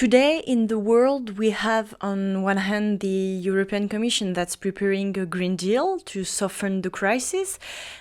Today in the world, we have on one hand the European Commission that's preparing a Green Deal to soften the crisis,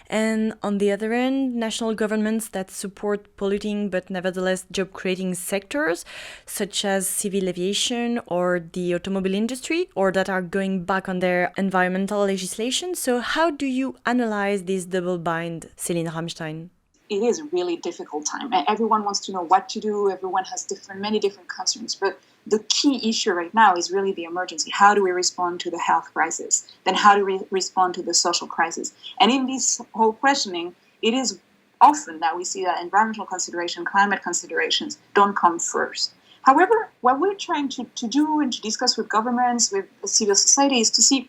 and on the other hand, national governments that support polluting but nevertheless job creating sectors, such as civil aviation or the automobile industry, or that are going back on their environmental legislation. So, how do you analyze this double bind, Céline Ramstein? It is a really difficult time. And everyone wants to know what to do. Everyone has many different concerns. But the key issue right now is really the emergency. How do we respond to the health crisis? Then how do we respond to the social crisis? And in this whole questioning, it is often that we see that environmental consideration, climate considerations don't come first. However, what we're trying to do and to discuss with governments, with civil society, is to see,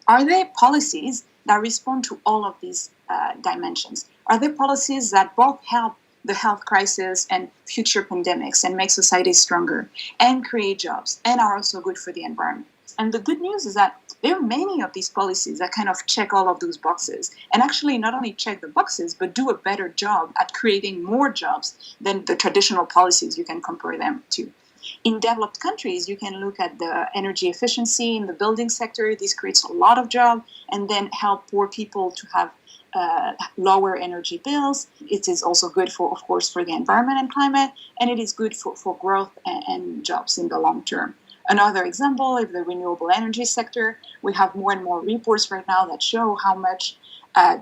are there policies that respond to all of these dimensions? Are there policies that both help the health crisis and future pandemics and make society stronger and create jobs and are also good for the environment? And the good news is that there are many of these policies that kind of check all of those boxes and actually not only check the boxes, but do a better job at creating more jobs than the traditional policies you can compare them to. In developed countries, you can look at the energy efficiency in the building sector. This creates a lot of jobs and then help poor people to have lower energy bills. It is also good of course, for the environment and climate, and it is good for growth and jobs in the long term. Another example is the renewable energy sector. We have more and more reports right now that show how much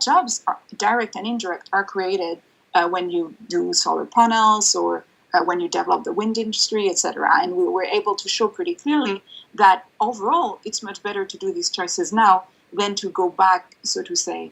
jobs, direct and indirect, are created when you do solar panels or when you develop the wind industry, etc. And we were able to show pretty clearly that overall, it's much better to do these choices now than to go back, so to say,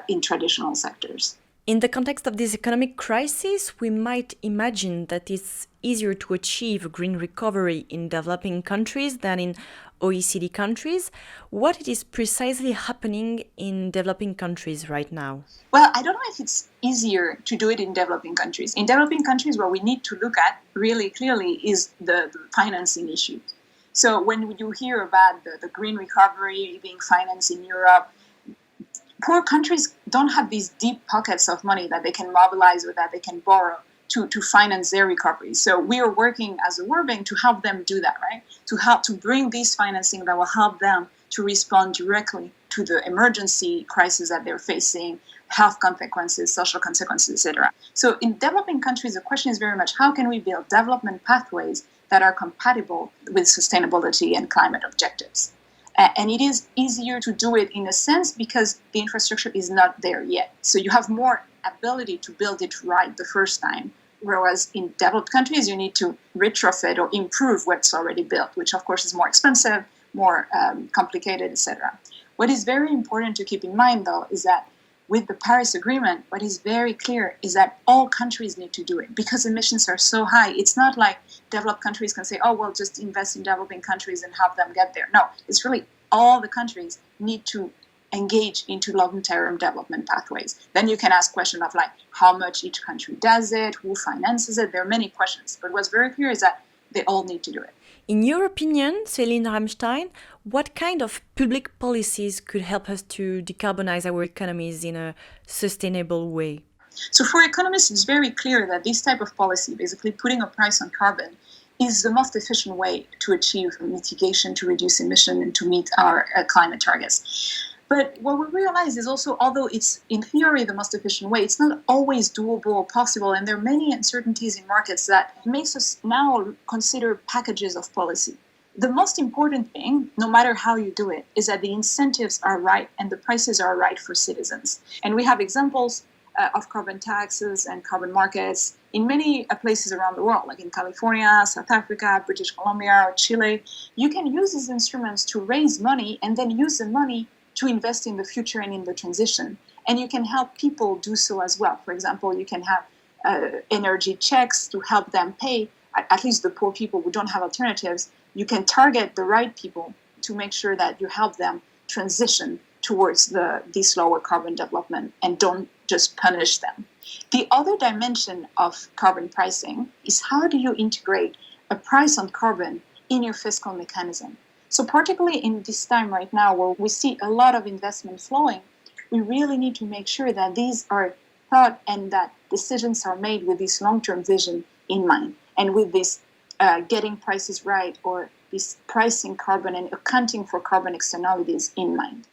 in traditional sectors. In the context of this economic crisis, we might imagine that it's easier to achieve a green recovery in developing countries than in OECD countries. What is precisely happening in developing countries right now? Well, I don't know if it's easier to do it in developing countries. In developing countries, what we need to look at really clearly is the financing issue. So when you hear about the green recovery being financed in Europe, poor countries don't have these deep pockets of money that they can mobilize or that they can borrow to finance their recovery. So we are working as a World Bank to help them do that, right? To help to bring this financing that will help them to respond directly to the emergency crisis that they're facing, health consequences, social consequences, etc. So in developing countries, the question is very much how can we build development pathways that are compatible with sustainability and climate objectives? And it is easier to do it in a sense because the infrastructure is not there yet. So you have more ability to build it right the first time. Whereas in developed countries, you need to retrofit or improve what's already built, which of course is more expensive, more complicated, etc. What is very important to keep in mind, though, is that with the Paris Agreement, what is very clear is that all countries need to do it because emissions are so high. It's not like developed countries can say, oh, well, just invest in developing countries and help them get there. No, it's really all the countries need to engage into long-term development pathways. Then you can ask questions of like how much each country does it, who finances it. There are many questions. But what's very clear is that they all need to do it. In your opinion, Céline Ramstein, what kind of public policies could help us to decarbonize our economies in a sustainable way? So for economists, it's very clear that this type of policy, basically putting a price on carbon, is the most efficient way to achieve mitigation, to reduce emission, and to meet our climate targets. But what we realize is also, although it's in theory the most efficient way, it's not always doable or possible. And there are many uncertainties in markets that makes us now consider packages of policy. The most important thing, no matter how you do it, is that the incentives are right and the prices are right for citizens. And we have examples of carbon taxes and carbon markets in many places around the world, like in California, South Africa, British Columbia, or Chile. You can use these instruments to raise money and then use the money to invest in the future and in the transition. And you can help people do so as well. For example, you can have energy checks to help them pay, at least the poor people who don't have alternatives. You can target the right people to make sure that you help them transition towards this lower carbon development and don't just punish them. The other dimension of carbon pricing is how do you integrate a price on carbon in your fiscal mechanism? So particularly in this time right now where we see a lot of investment flowing, we really need to make sure that these are thought and that decisions are made with this long-term vision in mind and with this getting prices right or this pricing carbon and accounting for carbon externalities in mind.